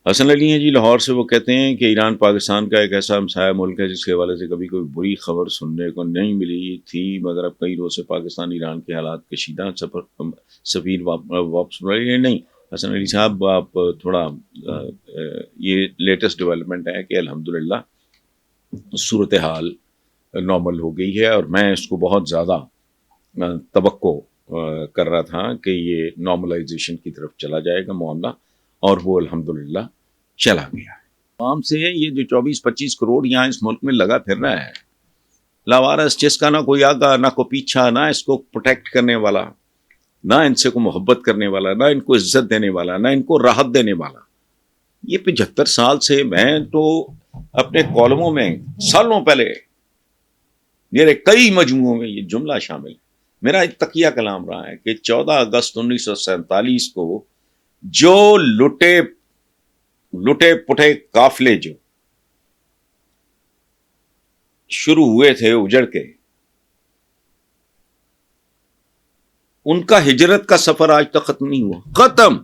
حسن علی ہیں جی لاہور سے، وہ کہتے ہیں کہ ایران پاکستان کا ایک ایسا ہمسایہ ملک ہے جس کے حوالے سے کبھی کوئی بری خبر سننے کو نہیں ملی تھی، مگر اب کئی روز سے پاکستان ایران کے حالات کشیدہ، سفیر واپس رہے نہیں۔ حسن علی صاحب، آپ تھوڑا یہ لیٹسٹ ڈیولپمنٹ ہے کہ الحمدللہ صورتحال نارمل ہو گئی ہے، اور میں اس کو بہت زیادہ توقع کر رہا تھا کہ یہ نارملائزیشن کی طرف چلا جائے گا معاملہ، اور وہ الحمدللہ چلا گیا ہے۔ عوام سے یہ جو 24-25 کروڑ یہاں اس ملک میں لگا پھر رہا ہے، لاوارث، جس کا نہ کوئی آگا نہ کوئی پیچھا، نہ اس کو پروٹیکٹ کرنے والا، نہ ان سے کو محبت کرنے والا، نہ ان کو عزت دینے والا، نہ ان کو راحت دینے والا۔ یہ 75 سال سے میں تو اپنے کالموں میں سالوں پہلے میرے کئی مجموعوں میں یہ جملہ شامل ہے، میرا ایک تقیہ کلام رہا ہے کہ 14 اگست 1947 کو جو لٹے پٹے قافلے جو شروع ہوئے تھے اجڑ کے، ان کا ہجرت کا سفر آج تک ختم نہیں ہوا، ختم۔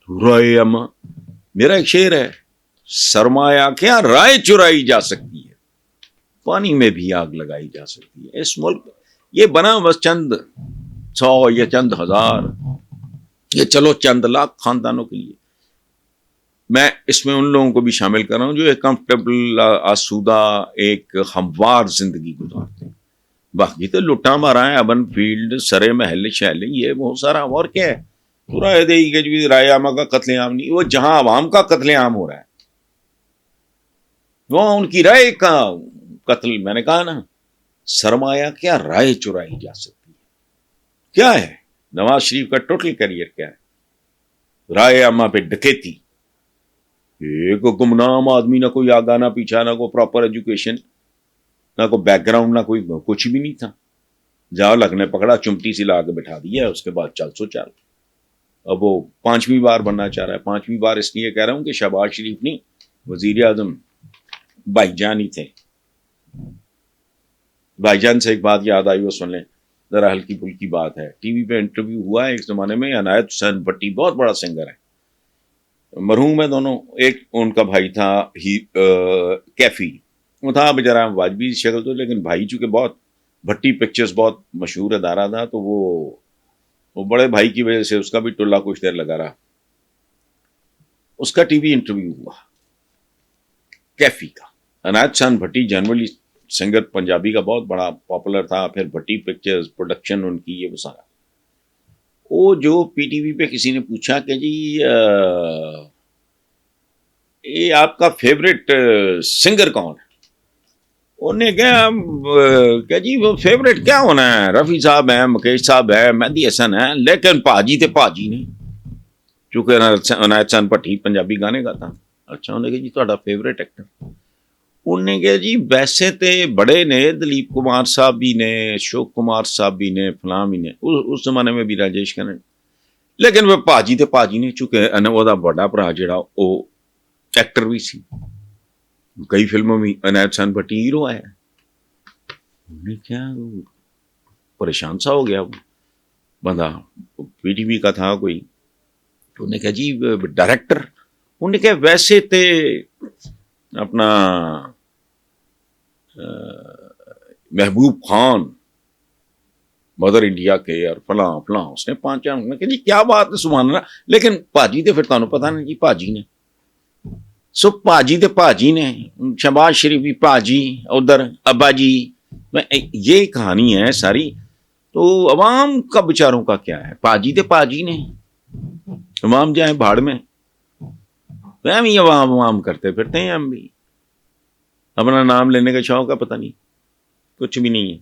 رائے اما، میرا ایک شعر ہے، سرمایہ کیا رائے چرائی جا سکتی ہے، پانی میں بھی آگ لگائی جا سکتی ہے۔ اس ملک یہ بنا بس چند 100 یا چند ہزار یا چلو چند لاکھ خاندانوں کے لیے۔ میں اس میں ان لوگوں کو بھی شامل کر رہا ہوں جو ایک کمفرٹیبل، آسودہ، ایک ہموار زندگی گزارتے ہیں۔ باقی تو لٹا مارا ہے، ابن فیلڈ، سرے محل شہل، یہ بہت سارا، اور کیا ہے؟ رائے دہی کے جو رائے عامہ کا قتل عام نہیں، وہ جہاں عوام کا قتل عام ہو رہا ہے وہاں ان کی رائے کا قتل۔ میں نے کہا نا، سرمایہ کیا رائے چرائی جا سکتی ہے، کیا ہے نواز شریف کا ٹوٹل کیریئر کیا ہے؟ رائے عامہ پہ ڈکیتی، ایک گمنام آدمی، نہ کوئی آگا نہ پیچھا، نہ کوئی پراپر ایجوکیشن، نہ کوئی بیک گراؤنڈ، نہ کوئی کچھ بھی نہیں تھا۔ جاؤ لگنے پکڑا، چمٹی سی لا کے بٹھا دیا، اس کے بعد چل سو چل۔ اب وہ 5ویں بار بننا چاہ رہا ہے۔ 5ویں بار اس لیے کہہ رہا ہوں کہ شہباز شریف نہیں، وزیر اعظم بھائی جان ہی تھے۔ بھائی جان سے ایک بات یاد آئی، وہ سن لیں ذرا، ہلکی پھلکی بات ہے۔ ٹی وی پہ انٹرویو ہوا ہے ایک زمانے میں، عنایت حسین بھٹی بہت بڑا سنگر ہے، مرحوم ہے دونوں۔ ایک ان کا بھائی تھا کیفی، وہ تھا بیچارہ واجبی شکل تو، لیکن بھائی چونکہ بہت بھٹی پکچرز بہت مشہور ادارہ تھا، تو وہ بڑے بھائی کی وجہ سے اس کا بھی ٹولہ کچھ دیر لگا رہا۔ اس کا ٹی وی انٹرویو ہوا کیفی کا۔ عنایت حسین بھٹی جنرلی سنگر پنجابی کا بہت بڑا پاپولر تھا، پھر بھٹی پکچرز، پروڈکشن ان کی، یہ وہ سارا۔ وہ جو پی ٹی وی پہ کسی نے پوچھا کہ جی یہ آپ کا فیوریٹ سنگر کون ہے؟ انہوں نے کہا کہ جی وہ فیوریٹ کیا ہونا ہے، رفیع صاحب ہیں، مکیش صاحب ہے، مہدی حسن ہے، لیکن پاجی تے پاجی نہیں، چونکہ عنایت حسین بھٹی پنجابی گانے گاتا۔ اچھا، انہوں نے کہا جی تہاڈا فیوریٹ ایکٹر؟ انہوں نے کہا جی ویسے تے بڑے نے، دلیپ کمار صاحب بھی نے، اشوک کمار صاحب بھی نے، فلاں بھی نے، اس زمانے میں بھی راجیش کھنہ، لیکن وہ پاجی تے پاجی نے، چونکہ وہ دا بڑا بھرا جڑا وہ ایکٹر بھی سی، کئی فلموں میں عنایت حسین بھٹی ہیرو آیا۔ انہوں نے کیا پریشان سا ہو گیا وہ بندہ، پی ٹی وی کا تھا کوئی۔ انہوں نے کہا جی ڈائریکٹر؟ انہوں نے کہا ویسے تے اپنا محبوب خان مدر انڈیا کے، اور فلاں فلاں، اس نے 5 انہوں نے کہا جی کیا بات ہے، سبحان اللہ، لیکن پاجی تے پھر تانوں پتہ نہیں جی پاجی نے، سو پاجی تے پاجی نے، شہباز شریف بھی پاجی، ادھر ابا جی، یہ کہانی ہے ساری۔ تو عوام کا بیچاروں کا کیا ہے؟ پاجی تے پاجی نے، عوام جائیں بھاڑ میں، ہم ہی عوام کرتے پھرتے ہیں، ہم بھی اپنا نام لینے کا شوق ہے، پتہ نہیں کچھ بھی نہیں ہے۔